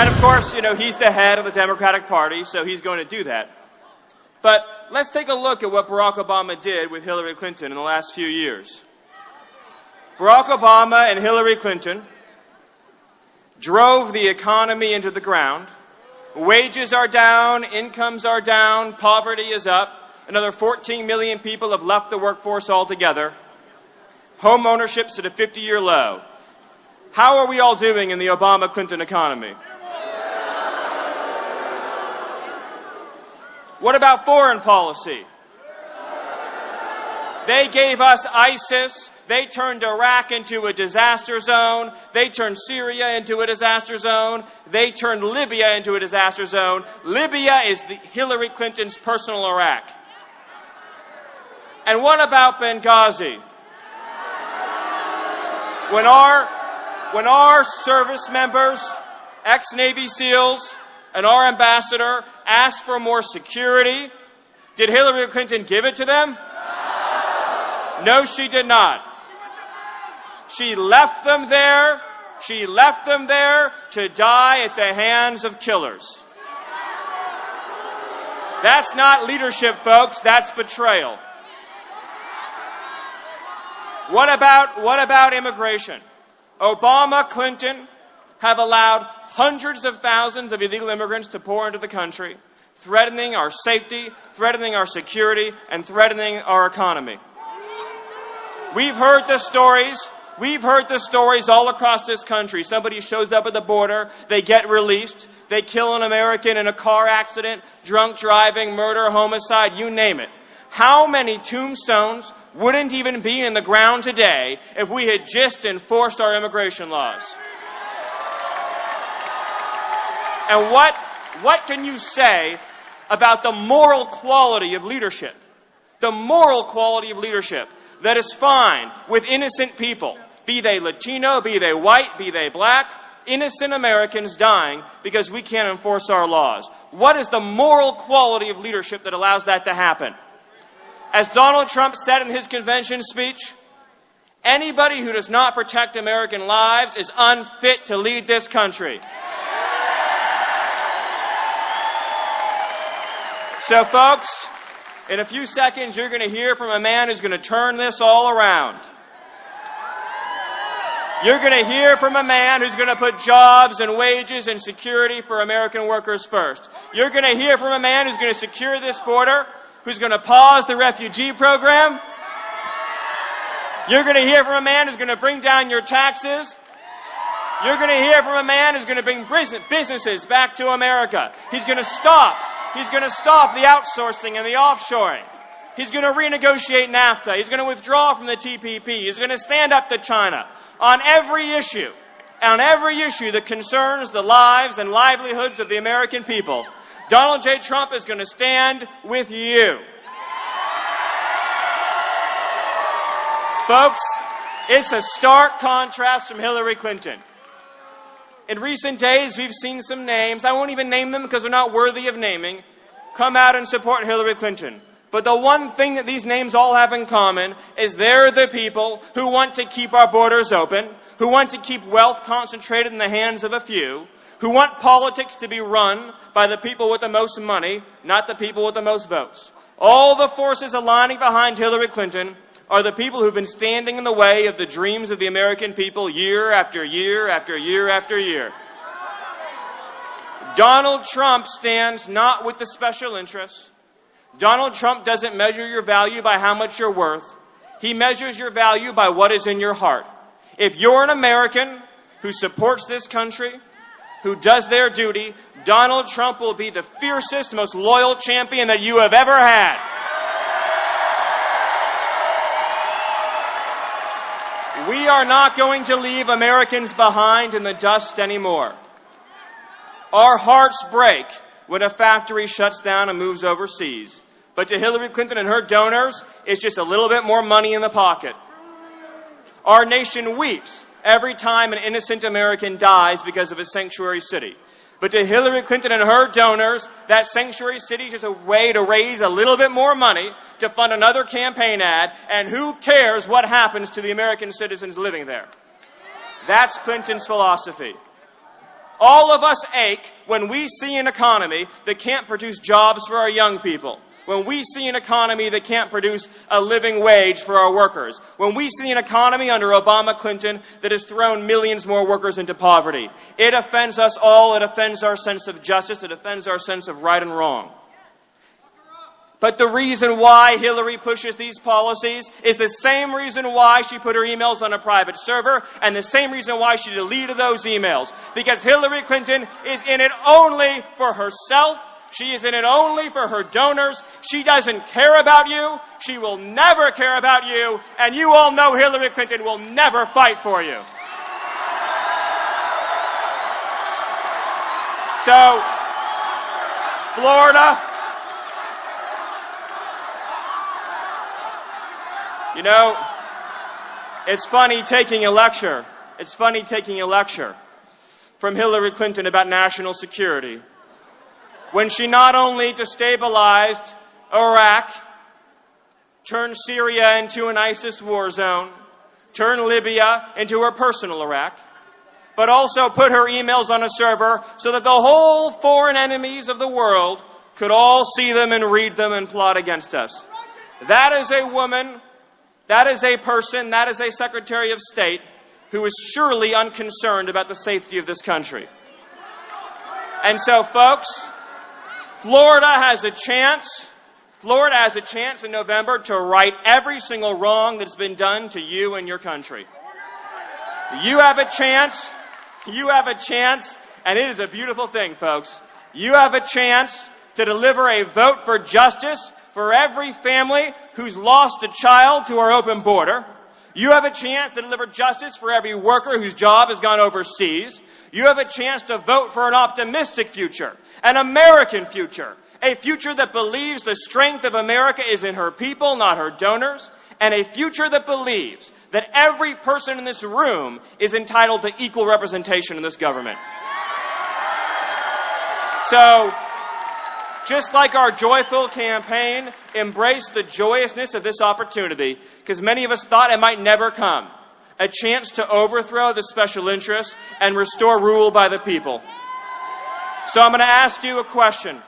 And of course, he's the head of the Democratic Party, so he's going to do that. But let's take a look at what Barack Obama did with Hillary Clinton in the last few years. Barack Obama and Hillary Clinton drove the economy into the ground. Wages are down, incomes are down, poverty is up. Another 14 million people have left the workforce altogether. Home ownership's at a 50-year low. How are we all doing in the Obama-Clinton economy? What about foreign policy? They gave us ISIS. They turned Iraq into a disaster zone. They turned Syria into a disaster zone. They turned Libya into a disaster zone. Libya is Hillary Clinton's personal Iraq. And what about Benghazi? When our service members, ex-Navy SEALs, and our ambassador asked for more security, did Hillary Clinton give it to them? No, she did not. She left them there. She left them there to die at the hands of killers. That's not leadership, folks. That's betrayal. What about immigration? Obama, Clinton have allowed hundreds of thousands of illegal immigrants to pour into the country, threatening our safety, threatening our security, and threatening our economy. We've heard the stories. We've heard the stories all across this country. Somebody shows up at the border, they get released, they kill an American in a car accident, drunk driving, murder, homicide, you name it. How many tombstones wouldn't even be in the ground today if we had just enforced our immigration laws? And what can you say about the moral quality of leadership? The moral quality of leadership that is fine with innocent people, be they Latino, be they white, be they black, innocent Americans dying because we can't enforce our laws. What is the moral quality of leadership that allows that to happen? As Donald Trump said in his convention speech, anybody who does not protect American lives is unfit to lead this country. So, folks, in a few seconds, you're going to hear from a man who's going to turn this all around. You're going to hear from a man who's going to put jobs and wages and security for American workers first. You're going to hear from a man who's going to secure this border, who's going to pause the refugee program. You're going to hear from a man who's going to bring down your taxes. You're going to hear from a man who's going to bring businesses back to America. He's going to stop the outsourcing and the offshoring. He's going to renegotiate NAFTA. He's going to withdraw from the TPP. He's going to stand up to China on every issue that concerns the lives and livelihoods of the American people. Donald J. Trump is going to stand with you. Folks, it's a stark contrast from Hillary Clinton. In recent days, we've seen some names, I won't even name them because they're not worthy of naming, come out and support Hillary Clinton. But the one thing that these names all have in common is they're the people who want to keep our borders open, who want to keep wealth concentrated in the hands of a few, who want politics to be run by the people with the most money, not the people with the most votes. All the forces aligning behind Hillary Clinton are the people who've been standing in the way of the dreams of the American people year after year after year after year. Donald Trump stands not with the special interests. Donald Trump doesn't measure your value by how much you're worth. He measures your value by what is in your heart. If you're an American who supports this country, who does their duty, Donald Trump will be the fiercest, most loyal champion that you have ever had. We are not going to leave Americans behind in the dust anymore. Our hearts break when a factory shuts down and moves overseas. But to Hillary Clinton and her donors, it's just a little bit more money in the pocket. Our nation weeps every time an innocent American dies because of a sanctuary city. But to Hillary Clinton and her donors, that sanctuary city is just a way to raise a little bit more money to fund another campaign ad, and who cares what happens to the American citizens living there? That's Clinton's philosophy. All of us ache when we see an economy that can't produce jobs for our young people. When we see an economy that can't produce a living wage for our workers. When we see an economy under Obama-Clinton that has thrown millions more workers into poverty. It offends us all. It offends our sense of justice. It offends our sense of right and wrong. But the reason why Hillary pushes these policies is the same reason why she put her emails on a private server and the same reason why she deleted those emails. Because Hillary Clinton is in it only for herself. She is in it only for her donors. She doesn't care about you. She will never care about you. And you all know Hillary Clinton will never fight for you. So, Florida, you know, it's funny taking a lecture. It's funny taking a lecture from Hillary Clinton about national security when she not only destabilized Iraq, turned Syria into an ISIS war zone, turned Libya into her personal Iraq, but also put her emails on a server so that the whole foreign enemies of the world could all see them and read them and plot against us. That is a woman, that is a person, that is a Secretary of State who is surely unconcerned about the safety of this country. And so, folks, Florida has a chance in November to right every single wrong that's been done to you and your country. You have a chance, and it is a beautiful thing, folks. You have a chance to deliver a vote for justice for every family who's lost a child to our open border. You have a chance to deliver justice for every worker whose job has gone overseas. You have a chance to vote for an optimistic future, an American future, a future that believes the strength of America is in her people, not her donors, and a future that believes that every person in this room is entitled to equal representation in this government. So, just like our joyful campaign, embrace the joyousness of this opportunity, because many of us thought it might never come. A chance to overthrow the special interests and restore rule by the people. So I'm going to ask you a question.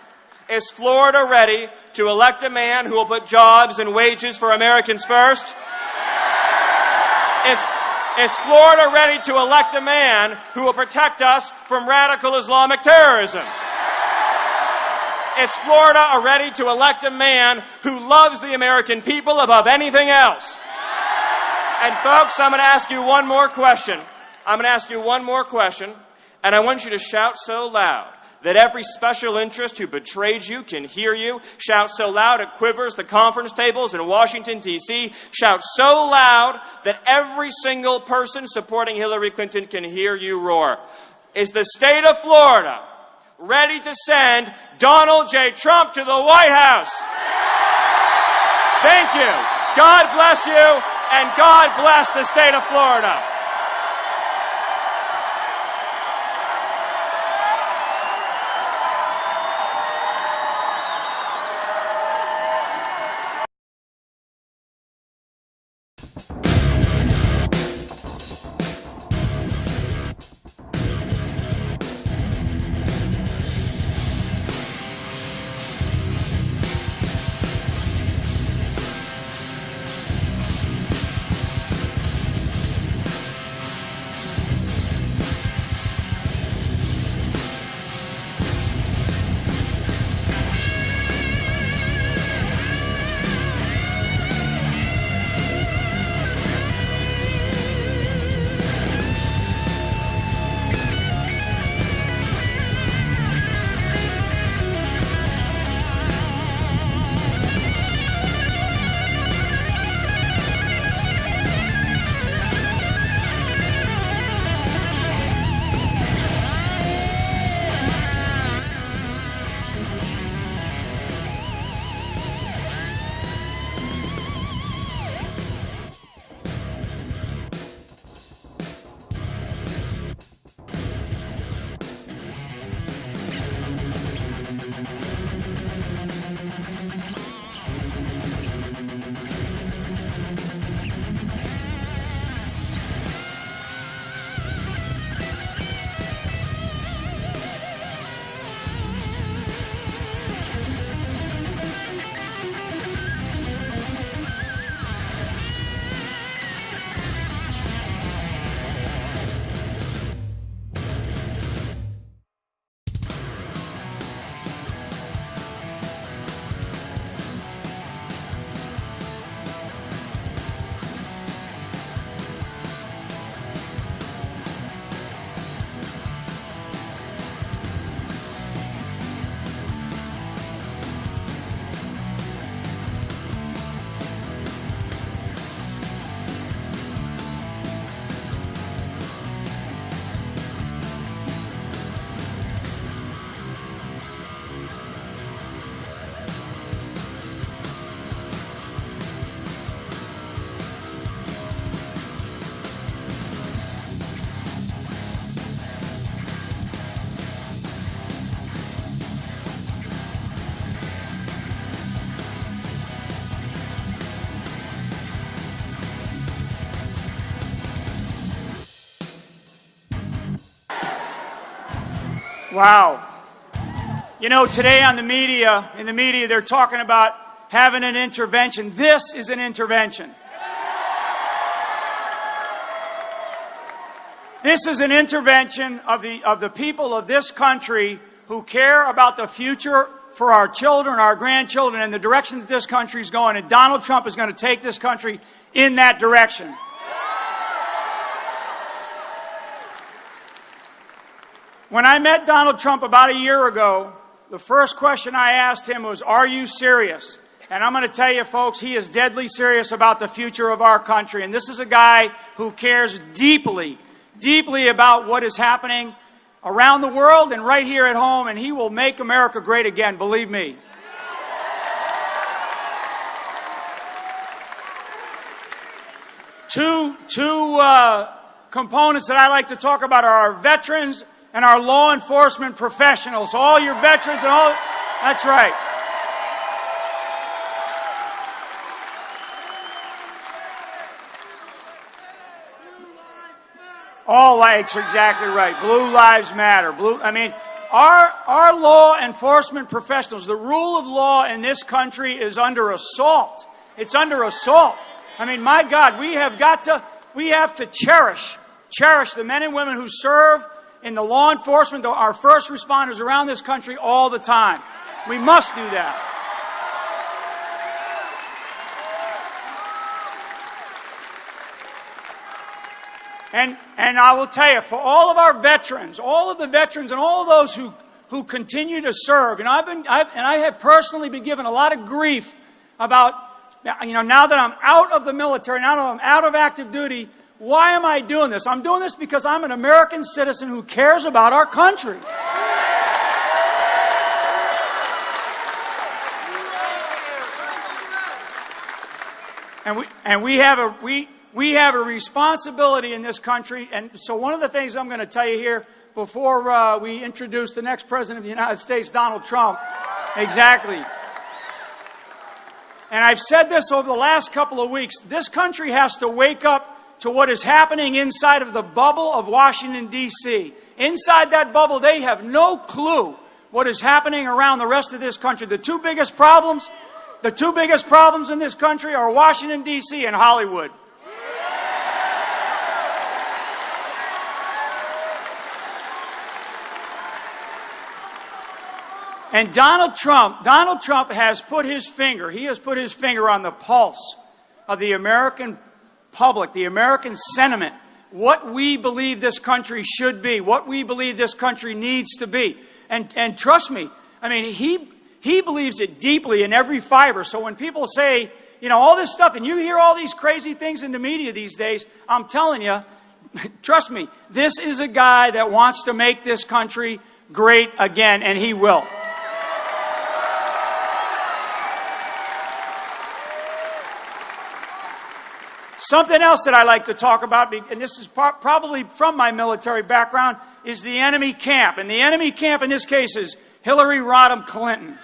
Is Florida ready to elect a man who will put jobs and wages for Americans first? Is Florida ready to elect a man who will protect us from radical Islamic terrorism? Is Florida ready to elect a man who loves the American people above anything else? And folks, I'm going to ask you one more question. And I want you to shout so loud that every special interest who betrayed you can hear you. Shout so loud it quivers the conference tables in Washington, D.C. Shout so loud that every single person supporting Hillary Clinton can hear you roar. Is the state of Florida ready to send Donald J. Trump to the White House? Thank you. God bless you, and God bless the state of Florida. Wow. You know, today in the media, they're talking about having an intervention. This is an intervention. This is an intervention of the people of this country who care about the future for our children, our grandchildren, and the direction that this country is going. And Donald Trump is going to take this country in that direction. When I met Donald Trump about a year ago, the first question I asked him was, "Are you serious?" And I'm going to tell you, folks, he is deadly serious about the future of our country. And this is a guy who cares deeply, deeply about what is happening around the world and right here at home. And he will make America great again, believe me. Two components that I like to talk about are our veterans and our law enforcement professionals. So all your veterans and all, that's right. All lights are exactly right. Blue lives matter. Our law enforcement professionals, the rule of law in this country is under assault. It's under assault. I mean, my God, we have to cherish the men and women who serve in the law enforcement, our first responders around this country all the time. We must do that. And I will tell you, for all of our veterans, all of the veterans and all of those who continue to serve, and I have personally been given a lot of grief about, now that I'm out of the military, now that I'm out of active duty, why am I doing this? I'm doing this because I'm an American citizen who cares about our country. And we have a responsibility in this country. And so one of the things I'm going to tell you here before we introduce the next president of the United States, Donald Trump, exactly. And I've said this over the last couple of weeks. This country has to wake up to what is happening inside of the bubble of Washington, D.C. Inside that bubble, they have no clue what is happening around the rest of this country. The two biggest problems in this country are Washington, D.C. and Hollywood. And Donald Trump has put his finger on the pulse of the American public, the American sentiment, what we believe this country should be, what we believe this country needs to be. And trust me, I mean, he believes it deeply in every fiber. So when people say, all this stuff, and you hear all these crazy things in the media these days, I'm telling you, trust me, this is a guy that wants to make this country great again, and he will. Something else that I like to talk about, and this is probably from my military background, is the enemy camp. And the enemy camp in this case is Hillary Rodham Clinton.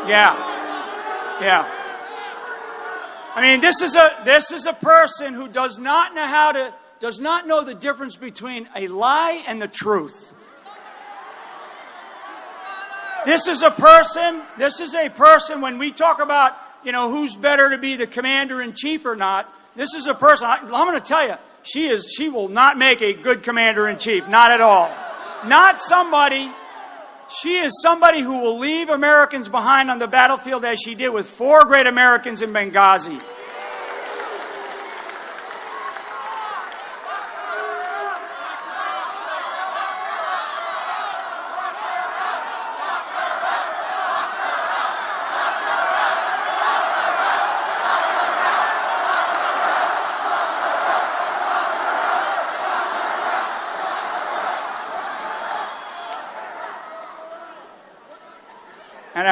Yeah. I mean, this is a person who does not know the difference between a lie and the truth. This is a person, when we talk about, who's better to be the commander-in-chief or not, this is a person, I'm going to tell you, she will not make a good commander-in-chief, not at all. She is somebody who will leave Americans behind on the battlefield as she did with 4 great Americans in Benghazi.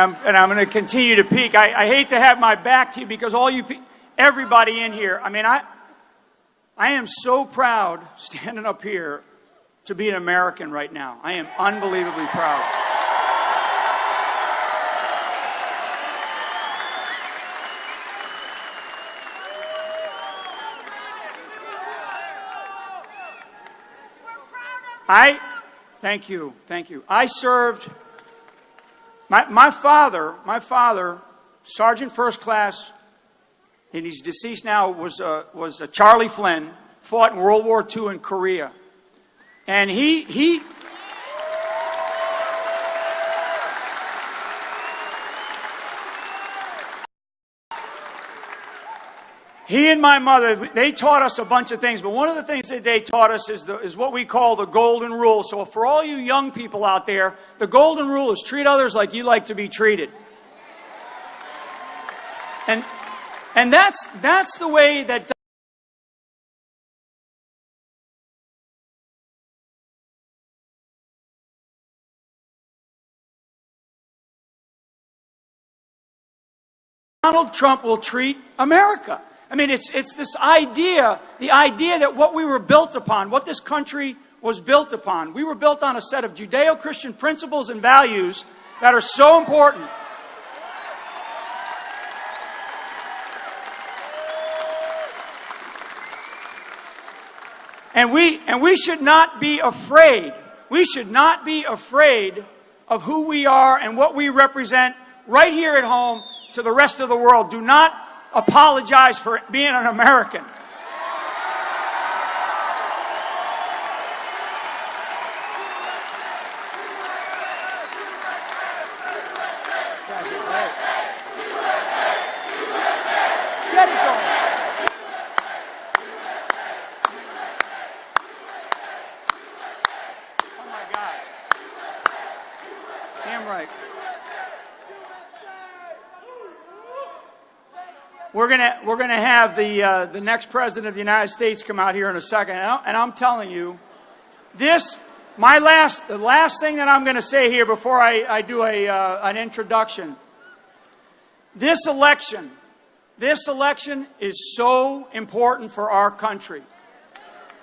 And I'm going to continue to peak. I hate to have my back to you because everybody in here, I mean, I am so proud standing up here to be an American right now. I am unbelievably proud. Thank you. I served, my father, Sergeant First Class, and he's deceased now, was a Charlie Flynn, fought in World War II in Korea. And he and my mother, they taught us a bunch of things, but one of the things that they taught us is what we call the golden rule. So for all you young people out there, the golden rule is treat others like you like to be treated. And that's the way that Donald Trump will treat America. I mean, it's this idea, the idea that what we were built upon, what this country was built upon. We were built on a set of Judeo-Christian principles and values that are so important. And we should not be afraid. We should not be afraid of who we are and what we represent right here at home to the rest of the world. Do not apologize for being an American. Get it going. Oh my God. Damn right. We're gonna have the next president of the United States come out here in a second, and I'm telling you, the last thing that I'm going to say here before I do an introduction. This election is so important for our country.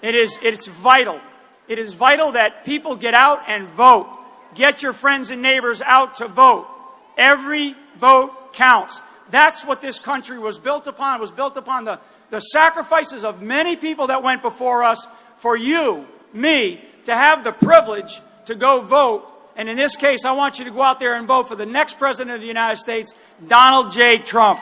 It's vital. It is vital that people get out and vote. Get your friends and neighbors out to vote. Every vote counts. That's what this country was built upon. It was built upon the sacrifices of many people that went before us for you, me, to have the privilege to go vote. And in this case, I want you to go out there and vote for the next president of the United States, Donald J. Trump.